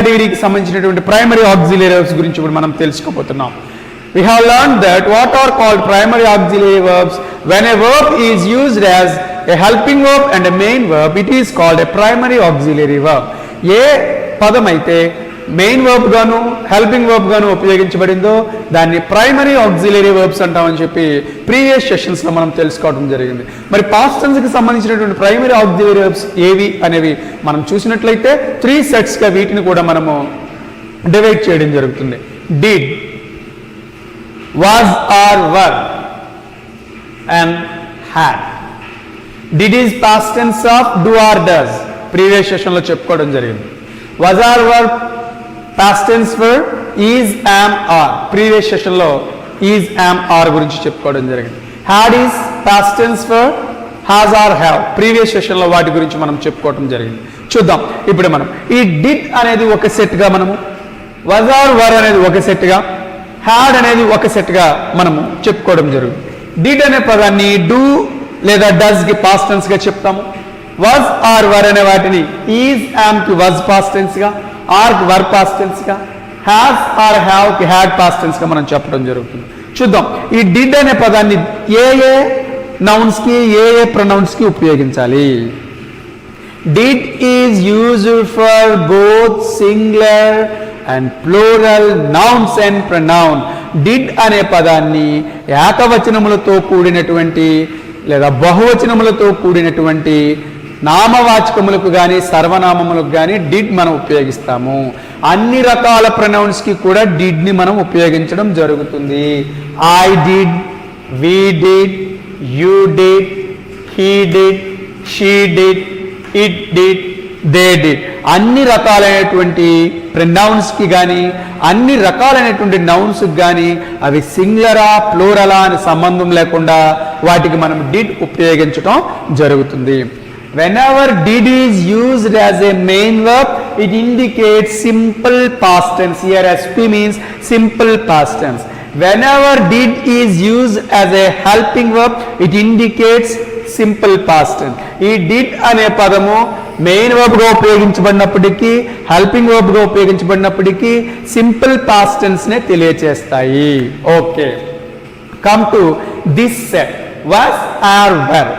కేటగిరీకి సంబంధించినటువంటి primary auxiliary verbs గురించి ఇప్పుడు మనం తెలుసుకోబోతున్నాం. We have learned that what are called primary auxiliary verbs. When a verb is used as a helping verb and a main verb, it is called a primary auxiliary verb. ఏ పదం అయితే main verb గాను helping verb గాను ఉపయోగించబడిందో దాన్ని primary auxiliary verbs అంటామని చెప్పి previous sessions లో మనం తెలుసుకోవడం జరిగింది. మరి పాస్ట్ టెన్స్ కి సంబంధించినటువంటి ప్రైమరీ ఆక్సిలరీ వర్బ్స్ ఏవి అనేవి మనం చూసినట్లయితే 3 సెట్స్ గా వీటిని కూడా మనము డివైడ్ చేయడం జరుగుతుంది. Did, was or were, and had. Did is past tense of do or does. Previous session లో చెప్పుకోవడం జరిగింది. Was or were past tense for is, am, are. Previous session లో is, am, are గురించి చెప్పుకోవడం జరిగింది. Had is past tense for has or have. Previous session లో వాటి గురించి మనం చెప్పుకోవడం జరిగింది. చూద్దాం ఇప్పుడు మనం ఈ did అనేది ఒక సెట్ గా మనము, was or were అనేది ఒక సెట్ గా, హ్యాడ్ అనేది ఒక సెట్ గా మనము చెప్పుకోవడం జరుగుతుంది. డిడ్ అనే పదాన్ని డూ లేదా డస్ కి పాస్ట్ టెన్స్ గా చెప్తాము. వాజ్ ఆర్ వర్ అనే వాటిని ఈజ్, యామ్ కి వాజ్ పాస్ట్ టెన్స్ గా, ఆర్ కి వర్ పాస్ట్ టెన్స్ గా, హ్యాస్ ఆర్ హ్యావ్ కి హ్యాడ్ పాస్ట్ టెన్స్ గా మనం చెప్పడం జరుగుతుంది. చూద్దాం ఈ డిడ్ అనే పదాన్ని ఏ ఏ నౌన్స్ కి ఏ ఏ ప్రొనౌన్స్ కి ఉపయోగించాలి. Did is used for both singular and plural nouns and pronoun. Did అనే పదాన్ని ఏకవచనములతో కూడినటువంటి లేదా బహువచనములతో కూడినటువంటి నామవాచకములకు కానీ సర్వనామములకు కానీ డిడ్ మనం ఉపయోగిస్తాము. అన్ని రకాల ప్రొనౌన్స్ కి కూడా డిడ్ ని మనం ఉపయోగించడం జరుగుతుంది. I did, we did, you did, he did, she did, it did, they did. అన్ని రకాలైనటువంటి ప్రొనౌన్స్ కి కానీ అన్ని రకాలైనటువంటి నౌన్స్ కి కానీ అవి సింగులరా ప్లూరలా అని సంబంధం లేకుండా వాటికి మనం డిడ్ ఉపయోగించడం జరుగుతుంది. Whenever did is used as a main verb, it indicates simple past tense. Here SP means simple past tense. Whenever did is used as a helping verb, it indicates simple past tense. ఈ did అనే పదము main verb గా ఉపయోగించబడినప్పటికీ helping verb గా ఉపయోగించబడినప్పటికీ simple past tense నే తెలియచేస్తాయి. Okay, come to this set was or were.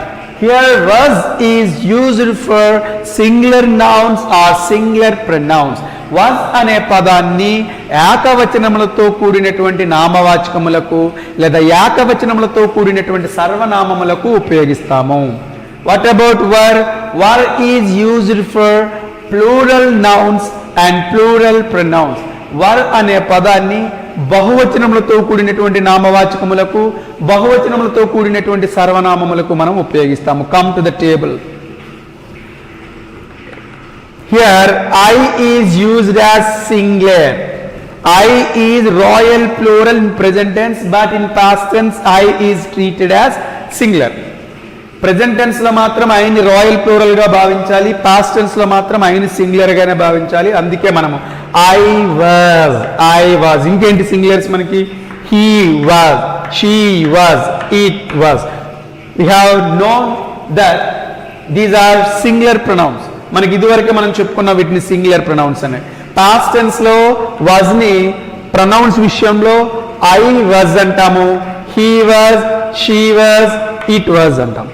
Here was is used for singular nouns or singular pronouns. was అనే పదాన్ని ఏకవచనములతో కూడినటువంటి నామవాచకములకు లేదా ఏకవచనములతో కూడినటువంటి సర్వనామములకు ఉపయోగిస్తాము. What about were? Were is used for plural nouns and plural pronouns. were అనే పదాన్ని బహువచనములతో కూడినటువంటి నామవాచకములకు బహువచనములతో కూడినటువంటి సర్వనామములకు మనం ఉపయోగిస్తాము. Come to the table. Here I is used as singular. I is royal plural in present tense, but in past tense I is treated as singular. Present tense లో మాత్రం I ని royal plural గా భావించాలి, past tense లో మాత్రం I ని singular గానే భావించాలి. అందుకే మనము I was ఇంకేంటి సింగులర్స్ మనకి he was, she was, it was. We have known that these are singular pronouns. మనకి ఇదివరకే మనం చెప్పుకున్న వీటిని సింగులర్ ప్రొనౌన్స్ అనే. పాస్ట్ టెన్స్ లో వాజ్ ని ప్రొనౌన్స్ విషయంలో ఐ వాజ్ అంటాము, he was, she was, it was అంటాం.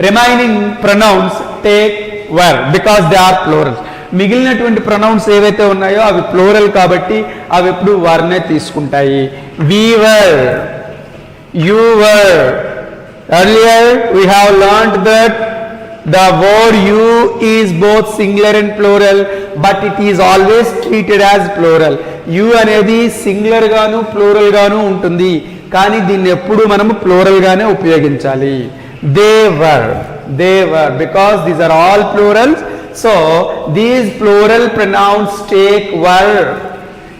Remaining pronouns take were because they are plurals. మిగిలినటువంటి ప్రొనౌన్స్ ఏవైతే ఉన్నాయో అవి ప్లూరల్ కాబట్టి అవి ఎప్పుడు వర్నే తీసుకుంటాయి. We were, you were. Earlier we have learned that the word you is both singular and plural, but it is always treated as plural. you అనేది సింగులర్ గాను ప్లూరల్ గాను ఉంటుంది, కానీ దీన్ని ఎప్పుడు మనము ప్లూరల్ గానే ఉపయోగించాలి. they were because these are all plurals, so these plural pronouns take were.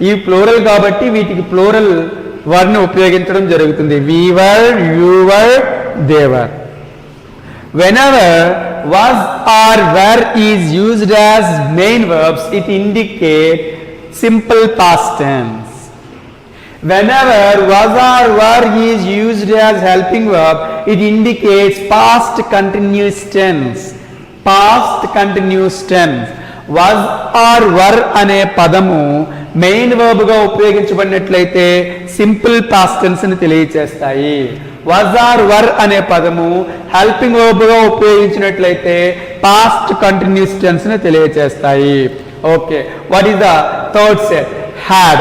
ఈ ప్లూరల్ కాబట్టి వీటికి ప్లూరల్ వర్ ని ఉపయోగించడం జరుగుతుంది. we were, you were, they were. Whenever was or were is used as main verbs, it indicates simple past tense. Whenever was or were is used as helping verb, it indicates past continuous tense. Past continuous tense. was or were అనే పదము main verb గా ఉపయోగించబడినట్లయితే simple past tense ని తెలియచేస్తాయి. was or were అనే పదము helping verb గా ఉపయోగించినట్లయితే past continuous tense ని తెలియచేస్తాయి. Okay, what is the third set? had.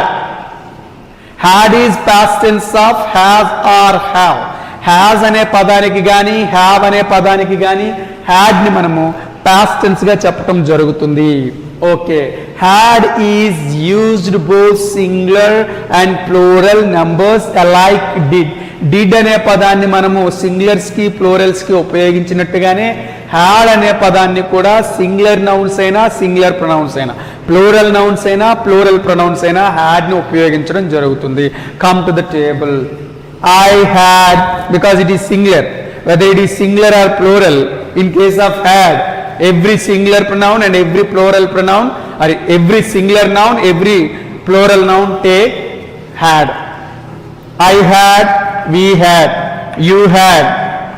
had is past tense of has or have. has అనే పదానికి కానీ have అనే పదానికి కానీ had ని మనము past tense గా చెప్పడం జరుగుతుంది. Okay, had is used both singular and plural numbers alike did. did అనే పదాన్ని మనము సింగులర్స్ కి ప్లూరల్స్ కి ఉపయోగించినట్టుగానే had అనే పదాన్ని కూడా సింగులర్ నౌన్స్ అయినా సింగులర్ ప్రొనౌన్స్ అయినా ప్లూరల్ నౌన్స్ అయినా ప్లూరల్ ప్రొనౌన్స్ అయినా had ని ఉపయోగించడం జరుగుతుంది. Come to the table. I had, because it is singular, whether it is singular or plural. In case of had, every singular pronoun and every plural pronoun, or every singular noun, every plural noun take had. I had, we had, you had,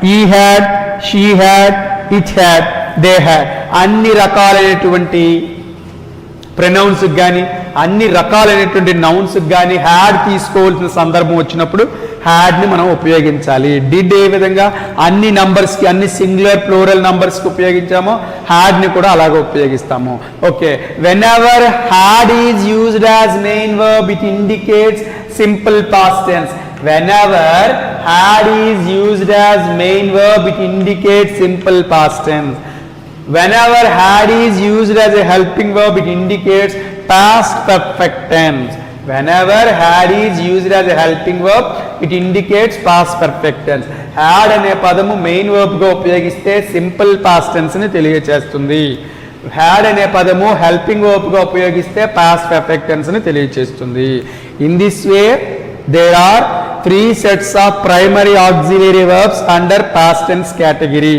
he had, she had, it had, they had. అన్ని రకాలైనటువంటి pronounce కానీ అన్ని రకాలైనటువంటి nouns కానీ had తీసుకోవాల్సిన సందర్భం వచ్చినప్పుడు had ని మనం ఉపయోగించాలి. డిడ్ ఏ విధంగా అన్ని నంబర్స్ కి అన్ని సింగులర్ ప్లూరల్ నంబర్స్ కి ఉపయోగించామో హ్యాడ్ ని కూడా అలాగే ఉపయోగిస్తాము. Okay, whenever had is used as main verb it indicates simple past tense. whenever had is used as main verb it indicates simple past tense. whenever had is used as a helping verb it indicates past perfect tense. whenever had is used as a helping verb it indicates past perfect tense. had అనే పదము main verb గా ఉపయోగిస్తే simple past tense ని తెలియజేస్తుంది. had అనే పదము helping verb గా ఉపయోగిస్తే పాస్ట్ పర్ఫెక్ట్ టెన్స్ ని తెలియజేస్తుంది. in this way there are 3 sets of primary auxiliary verbs under past tense category.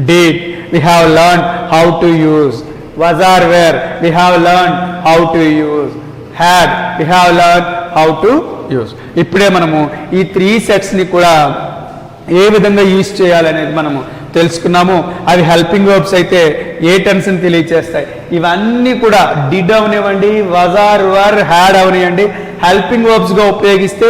did, we have learned how to use. was or were, we have learned how to use. had, we have learned how to use. ఇప్పుడే మనము ఈ 3 sets ని కూడా ఏ విధంగా use చేయాలనేది మనము తెలుసుకున్నాము. అవి హెల్పింగ్ వర్బ్స్ అయితే ఏ టెన్స్ ని తెలియజేస్తాయి. ఇవన్నీ కూడా డిడ్ అవనివ్వండి, was or were, had అవనివ్వండి, హెల్పింగ్ వర్బ్స్ గా ఉపయోగిస్తే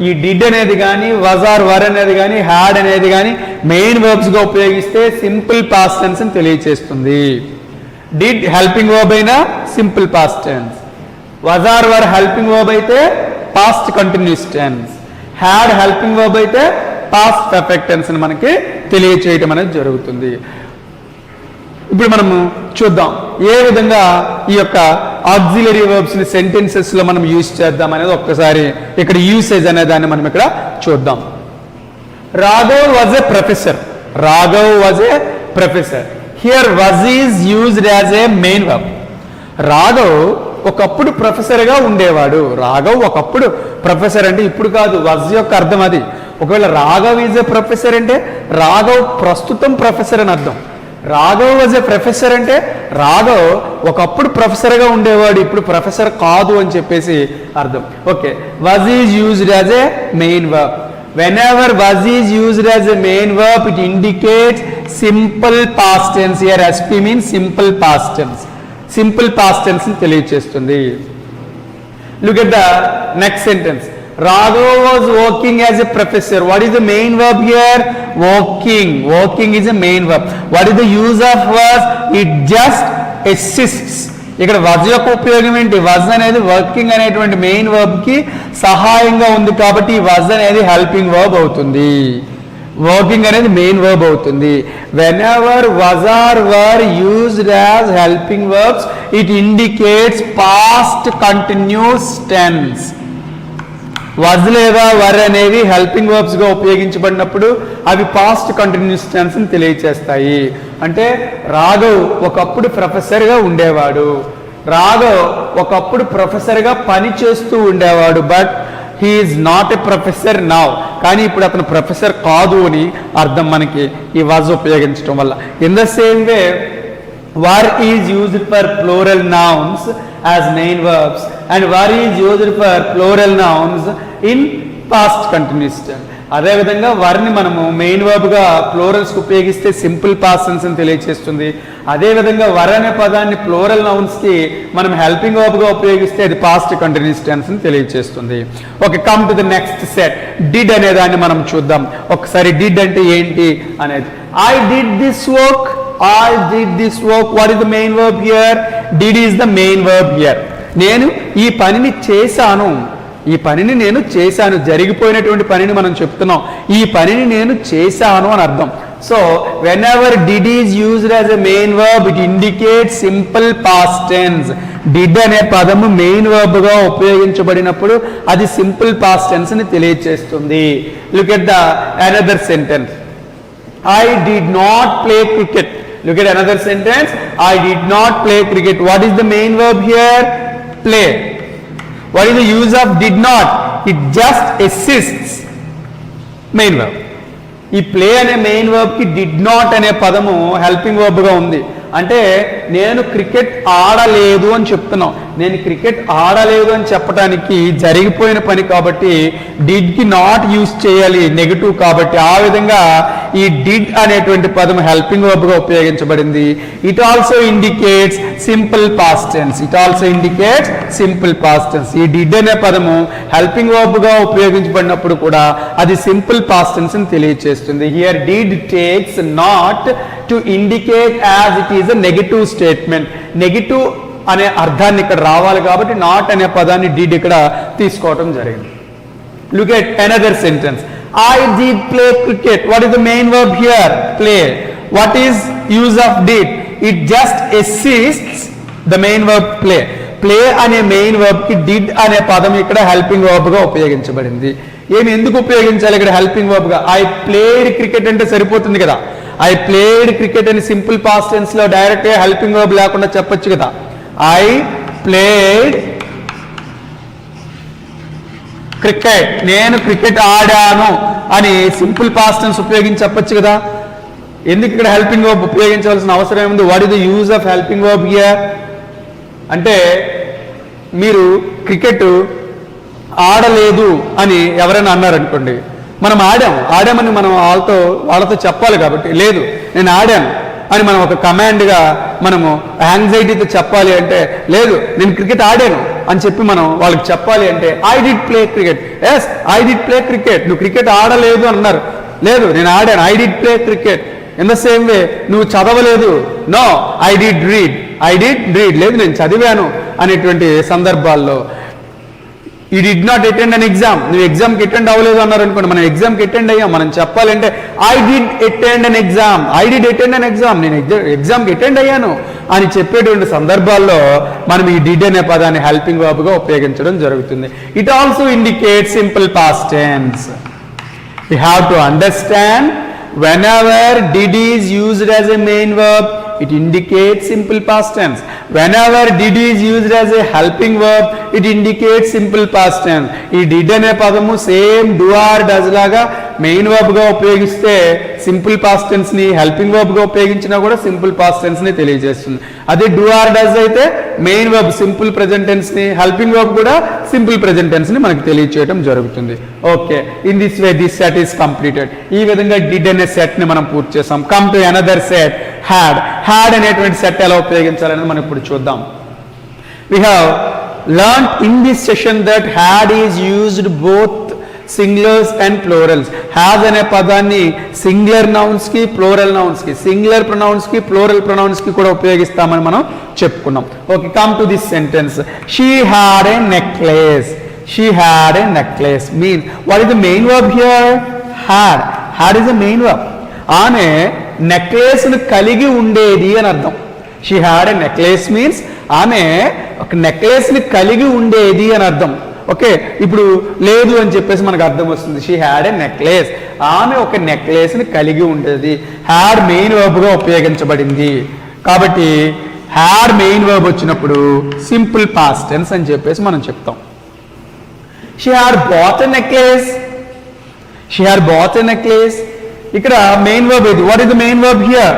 ఈ డిడ్ అనేది కానీ was or were అనేది కానీ had అనేది కానీ మెయిన్ వర్బ్స్ గా ఉపయోగిస్తే సింపుల్ పాస్ట్ టెన్స్ ని తెలియజేస్తుంది. డిడ్ హెల్పింగ్ వర్బ్ అయినా simple past tense, was or were helping verb అయితే past continuous tense, had helping verb అయితే పాస్ట్ పర్ఫెక్ట్ టెన్స్ ని మనకి తెలియచేయటం అనేది జరుగుతుంది. ఇప్పుడు మనము చూద్దాం ఏ విధంగా ఈ యొక్క ఆక్సిలరీ వర్బ్స్ ని సెంటెన్సెస్ లో మనం యూజ్ చేద్దాం అనేది ఒక్కసారి ఇక్కడ యూసేజ్ అనే దాన్ని మనం ఇక్కడ చూద్దాం. Raghav was a professor. Raghav was a professor. Here was is used as a main verb. Raghav ఒకప్పుడు ప్రొఫెసర్ గా ఉండేవాడు. రాఘవ్ ఒకప్పుడు ప్రొఫెసర్ అంటే ఇప్పుడు కాదు, వాజ్ యొక్క అర్థం అది. ఒకవేళ రాఘవ్ ఈజ్ ఏ ప్రొఫెసర్ అంటే రాఘవ్ ప్రస్తుతం ప్రొఫెసర్ అని అర్థం. రాఘవ్ వాజ్ ఏ ప్రొఫెసర్ అంటే రాఘవ్ ఒకప్పుడు ప్రొఫెసర్ గా ఉండేవాడు, ఇప్పుడు ప్రొఫెసర్ కాదు అని చెప్పేసి అర్థం. Okay, was is used as a main verb. whenever was is used as a main verb it indicates simple past tense. Here SP means simple past tense. simple past tense ని తెలియజేస్తుంది. look at the next sentence. Raghav was working as a professor. What is the main verb here? Working. Working is a main verb. What is the use of was? It just assists. ఇక్కడ was యొక్క ఉపయోగం ఏంటి? was అనేది working అనేటువంటి main verb కి సహాయంగా ఉంది కాబట్టి was అనేది హెల్పింగ్ వర్బ్ అవుతుంది. వర్కింగ్ అనేది మెయిన్ వర్బ్ అవుతుంది. whenever was or were used as helping verbs it indicates past continuous tense. was లేదా were అనేవి హెల్పింగ్ వర్బ్స్ గా ఉపయోగించబడినప్పుడు అవి పాస్ట్ కంటిన్యూస్ టెన్స్ ని తెలియజేస్తాయి. అంటే రాఘవ్ ఒకప్పుడు ప్రొఫెసర్ గా ఉండేవాడు. రాఘవ్ ఒకప్పుడు ప్రొఫెసర్ గా పని చేస్తూ ఉండేవాడు. But he is not a professor now. కానీ ఇప్పుడు అతను ప్రొఫెసర్ కాదు అని అర్థం మనకి ఈ వాజ్ ఉపయోగించడం వల్ల. In the same way were is used for plural nouns as main verbs and were is used for plural nouns in past continuous tense. అదేవిధంగా వరని మనము మెయిన్ వర్బ్గా ప్లోరల్స్కి ఉపయోగిస్తే సింపుల్ పాస్ట్ టెన్స్ అని తెలియజేస్తుంది. అదేవిధంగా వర్ అనే పదాన్ని ప్లోరల్ నౌన్స్కి మనం హెల్పింగ్ వర్బ్గా ఉపయోగిస్తే అది పాస్ట్ కంటిన్యూస్ టెన్స్ అని తెలియజేస్తుంది. Okay, come to the next set. Did అనే దాన్ని మనం చూద్దాం. ఒకసారి డిడ్ అంటే ఏంటి అనేది. I did this work. I did this work. What is the main verb here? Did is the main verb here. నేను ఈ పనిని చేశాను. ఈ పనిని నేను చేశాను. జరిగిపోయినటువంటి పనిని మనం చెప్తున్నాం. ఈ పనిని నేను చేశాను అని అర్థం. So whenever did is used as a main verb, it indicates simple past tense. did అనే పదము మెయిన్ వర్బ్ గా ఉపయోగించబడినప్పుడు అది సింపుల్ పాస్ట్ టెన్స్ ని తెలియజేస్తుంది. Look at the another sentence. I did not play cricket. Look at another sentence. I did not play cricket. What is the main verb here? Play. What is the use of did not? It just assists main verb. ఈ play అనే main verb కి did not అనే పదము helping verb గా ఉంది. అంటే నేను cricket ఆడలేదు అని చెప్తున్నాం. నేను క్రికెట్ ఆడలేదు అని చెప్పడానికి జరిగిపోయిన పని కాబట్టి డిడ్ కి నాట్ యూజ్ చేయాలి, నెగటివ్ కాబట్టి. ఆ విధంగా ఈ డిడ్ అనేటువంటి పదం హెల్పింగ్ వర్బ్ గా ఉపయోగించబడింది. It also indicates simple past tense. It also indicates simple past tense. ఈ డిడ్ అనే పదము హెల్పింగ్ వర్బ్ గా ఉపయోగించబడినప్పుడు కూడా అది సింపుల్ పాస్ట్ టెన్స్ అని తెలియజేస్తుంది. Here did takes not to indicate as it is a negative statement. Negative అనే అర్థాన్ని ఇక్కడ రావాలి కాబట్టి నాట్ అనే పదాన్ని డిడ్ ఇక్కడ తీసుకోవటం జరిగింది. Look at another sentence. I did play cricket. What is the main verb here? Play. What is use of did? It just assists the main verb play. Play అనే మెయిన్ వర్బ్ కి did అనే పదం ఇక్కడ helping verb గా ఉపయోగించబడింది. ఏమి ఎందుకు ఉపయోగించాలి ఇక్కడ హెల్పింగ్ వర్బ్ గా? ఐ ప్లేడ్ క్రికెట్ అంటే సరిపోతుంది కదా. ఐ ప్లేడ్ క్రికెట్ అని సింపుల్ పాస్ట్ టెన్స్ లో డైరెక్ట్ గా హెల్పింగ్ వర్బ్ లేకుండా చెప్పొచ్చు కదా. ఐ ప్లేడ్ క్రికెట్, నేను క్రికెట్ ఆడాను అని సింపుల్ పాస్ట్ టెన్స్ ఉపయోగించి చెప్పొచ్చు కదా. ఎందుకు ఇక్కడ హెల్పింగ్ వర్బ్ ఉపయోగించవలసిన అవసరం ఏముంది? What is the use of helping verb here అంటే, మీరు క్రికెట్ ఆడలేదు అని ఎవరైనా అన్నారనుకోండి, మనం ఆడామని మనం వాళ్ళతో చెప్పాలి కాబట్టి, లేదు నేను ఆడాను అని మనం ఒక కమాండ్గా మనము యాంగ్జైటీతో చెప్పాలి అంటే, లేదు నేను క్రికెట్ ఆడాను అని చెప్పి మనం వాళ్ళకి చెప్పాలి అంటే, I did play cricket. Yes I did play cricket. నువ్వు క్రికెట్ ఆడలేదు అన్నారు, లేదు నేను ఆడాను, I did play cricket. In the same way నువ్వు చదవలేదు, నో ఐ డిడ్ రీడ్. లేదు నేను చదివాను అనేటువంటి సందర్భాల్లో. You did not attend an exam. నువ్వు ఎగ్జామ్కి అటెండ్ అవ్వలేదు అన్నారు అనుకోండి, మనం ఎగ్జామ్కి అటెండ్ అయ్యాం, మనం చెప్పాలంటే I did attend an exam. నేను ఎగ్జామ్కి అటెండ్ అయ్యాను అని చెప్పేటువంటి సందర్భాల్లో మనం ఈ డిడ్ అనే పదాన్ని హెల్పింగ్ వర్బ్ గా ఉపయోగించడం జరుగుతుంది. It also indicate simple past tense. You have to understand whenever did is used as a main verb, it indicates simple past tense. Whenever did is used as a helping verb, it indicates simple past tense. ఈ did అనే పదము same do or does లాగా main verb గా ఉపయోగిస్తే simple past tense ని, helping verb గా ఉపయోగించినా కూడా సింపుల్ పాస్ట్ టెన్స్ ని తెలియజేస్తుంది. అదే do or does అయితే main verb simple present tense ని, హెల్పింగ్ వర్బ్ కూడా సింపుల్ ప్రెజెంట్ టెన్స్ ని మనకు తెలియజేయడం జరుగుతుంది. Okay, in this way this set is completed. ఈ విధంగా డిడ్ అనే సెట్ ని మనం పూర్తి చేసాం. Come to another set, had అనేటువంటి సెట్ ఎలా ఉపయోగించాలని మనం ఇప్పుడు చూద్దాం. We have learned in this session that had is used both singulars and plurals. Has అనే పదాన్ని సింగులర్ నౌన్స్ కి, ప్లోరల్ నౌన్స్ కి, సింగులర్ ప్రొనౌన్స్ కి, ప్లోరల్ ప్రొనౌన్స్ కి కూడా ఉపయోగిస్తామని మనం చెప్పుకున్నాం. Okay, come to this sentence. She had a necklace. She had a necklace means what is the main verb here? Had. Had is the main verb. ఆమె necklace ను కలిగి ఉండేది అని అర్థం. షీ హ్యాడ్ ఏ నెక్లెస్ మీన్స్ ఆమె ఒక నెక్లెస్ ని కలిగి ఉండేది అని అర్థం. ఓకే, ఇప్పుడు లేదు అని చెప్పేసి మనకు అర్థం వస్తుంది. She had a necklace. ఆమె ఒక నెక్లెస్ ని కలిగి ఉండేది. హ్యాడ్ మెయిన్ వర్బ్ గా ఉపయోగించబడింది కాబట్టి హ్యాడ్ మెయిన్ వర్బ్ వచ్చినప్పుడు సింపుల్ పాస్ట్ టెన్స్ అని చెప్పేసి మనం చెప్తాం. She had bought a necklace. She had bought a necklace. ఇక్కడ మెయిన్ వర్బ్ ఏది? What is the main verb here?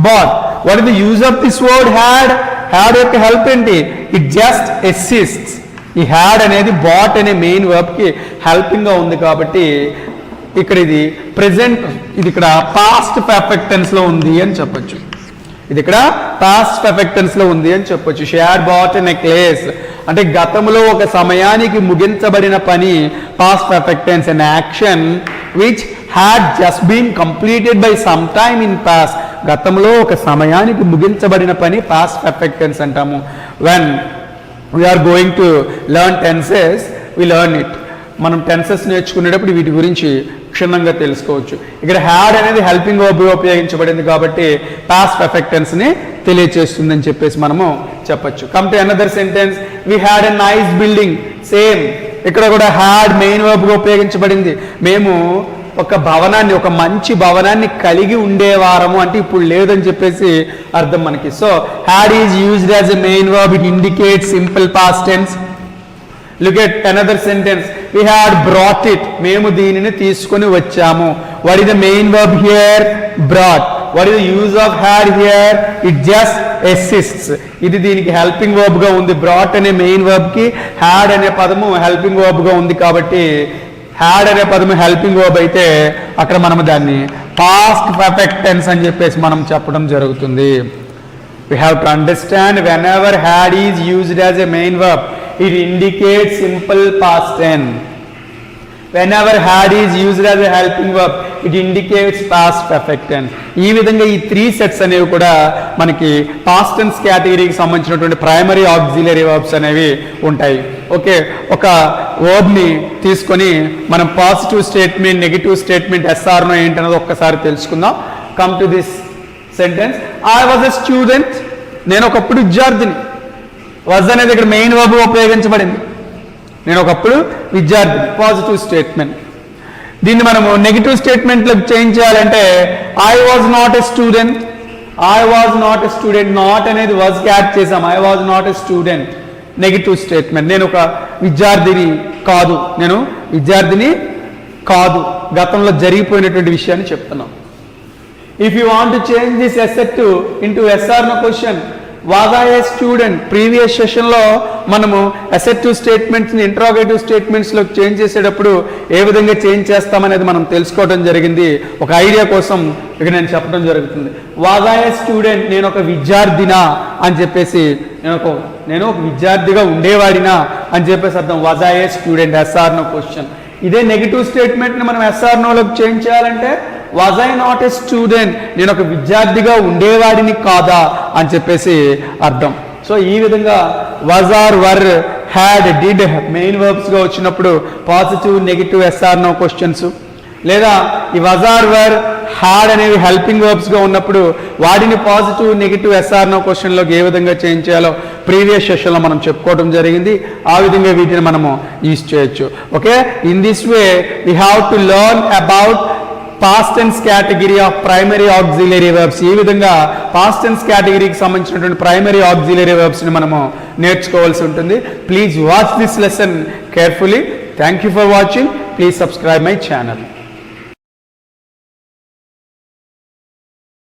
Bought. What is the use of this word had? Had యొక్క help ఏంటి? It just assists. ఈ had అనేది bat అనే main verb కి helping గా ఉంది కాబట్టి ఇక్కడ ఇది ప్రెజెంట్, ఇది ఇక్కడ పాస్ట్ పర్ఫెక్ట్ టెన్స్ లో ఉంది అని చెప్పొచ్చు. ఇది ఇక్కడ పాస్ట్ పర్ఫెక్ట్ టెన్స్ లో ఉంది అని చెప్పొచ్చు. She had bought a necklace అంటే గతంలో ఒక సమయానికి ముగించబడిన పని past perfect tense, an action which had just been completed by some time in past. గతంలో ఒక సమయానికి ముగించబడిన పని పాస్ట్ పర్ఫెక్ట్ టెన్స్ అంటాము. When we are going to learn tenses we learn it. మనం టెన్సెస్ నేర్చుకునేటప్పుడు వీటి గురించి క్షుణ్ణంగా తెలుసుకోవచ్చు. ఇక్కడ హ్యాడ్ అనేది హెల్పింగ్ వర్బ్ ఉపయోగించబడింది కాబట్టి పాస్ట్ పర్ఫెక్ట్ టెన్స్ ని తెలియచేస్తుందని చెప్పేసి మనము చెప్పొచ్చు. Come to another sentence, we had a nice building. Same ఇక్కడ కూడా హ్యాడ్ మెయిన్ వర్బ్ గా ఉపయోగించబడింది. మేము ఒక భవనాన్ని, ఒక మంచి భవనాన్ని కలిగి ఉండేవారము అంటే ఇప్పుడు లేదని చెప్పేసి అర్థం మనకి. So had is used as a main verb, it indicates simple past tense. Look at another sentence. We had brought it. మేము దీనిని తీసుకొని వచ్చాము. What is the main verb here? Brought. What is the use of had here? It just assists. ఇది దీనికి helping verb గా ఉంది. brought అనే main verb కి had అనే పదము హెల్పింగ్ వర్బ్ గా ఉంది కాబట్టి had అనే పదము హెల్పింగ్ వర్బ్ అయితే అక్కడ మనం దాన్ని పాస్ట్ పర్ఫెక్ట్ టెన్స్ అని చెప్పేసి మనం చెప్పడం జరుగుతుంది. We have to understand whenever had is used as a main verb, it indicates simple past tense. Whenever had is used as a helping verb, it indicates past perfect tense. ఈ విధంగా ఈ 3 sets అనేవి కూడా మనకి past tense కేటగిరీకి సంబంధించినటువంటి primary auxiliary verbs అనేవి ఉంటాయి. ఓకే, ఒక వర్బ్ ని తీసుకొని మనం positive statement, negative statement, yes or no ఏంటనేది ఒక్కసారి తెలుసుకుందాం. Come to this sentence, I was a student. నేను ఒకప్పుడు విద్యార్థిని. వాజ్ అనేది ఇక్కడ మెయిన్ వర్బ్ ఉపయోగించబడింది. నేను ఒకప్పుడు విద్యార్థి, పాజిటివ్ స్టేట్మెంట్. దీన్ని మనము నెగిటివ్ స్టేట్మెంట్లకు చేంజ్ చేయాలంటే I was not a student. I was not a student, not అనేది వాజ్ యాడ్ చేసాం. I was not a student negative statement. నేను ఒక విద్యార్థిని కాదు, నేను విద్యార్థిని కాదు, గతంలో జరిగిపోయినటువంటి విషయాన్ని చెప్తున్నాం. If you want to change this SR2 into SR no question, was I a student? Previous సెషన్లో మనము SR2 స్టేట్మెంట్స్ని ఇంట్రాగేటివ్ స్టేట్మెంట్స్లోకి చేంజ్ చేసేటప్పుడు ఏ విధంగా చేంజ్ చేస్తామనేది మనం తెలుసుకోవడం జరిగింది. ఒక ఐడియా కోసం ఇక నేను చెప్పడం జరుగుతుంది. was I a student? నేను ఒక విద్యార్థినా అని చెప్పేసి, నేను ఒక విద్యార్థిగా ఉండేవాడినా అని చెప్పేసి అర్థం. was I a student? SR no question. ఇదే నెగిటివ్ స్టేట్మెంట్ని మనం SR నోలోకి చేంజ్ చేయాలంటే was I not a student, నేను ఒక విద్యార్థిగా ఉండేవాడిని కాదా అని చెప్పేసి అర్థం. సో ఈ విధంగా was are, were, had, did main వర్బ్స్గా వచ్చినప్పుడు positive, negative, yes or no questions, లేదా ఈ వాజ్ ఆర్, వర్, హ్యాడ్ అనేవి హెల్పింగ్ వర్బ్స్గా ఉన్నప్పుడు వాటిని పాజిటివ్, నెగిటివ్, ఎస్ఆర్ నో క్వశ్చన్లోకి ఏ విధంగా చేంజ్ చేయాలో ప్రీవియస్ సెషన్లో మనం చెప్పుకోవడం జరిగింది. ఆ విధంగా వీటిని మనము యూజ్ చేయొచ్చు. Okay, in this way we have to learn about past tense category of primary auxiliary verbs. ఈ విధంగా పాస్ట్ టెన్స్ కేటగిరీకి సంబంధించినటువంటి ప్రైమరీ ఆక్సిలరీ వర్బ్స్ని మనము నేర్చుకోవాల్సి ఉంటుంది. Please watch this lesson carefully. Thank you for watching. Please subscribe my channel.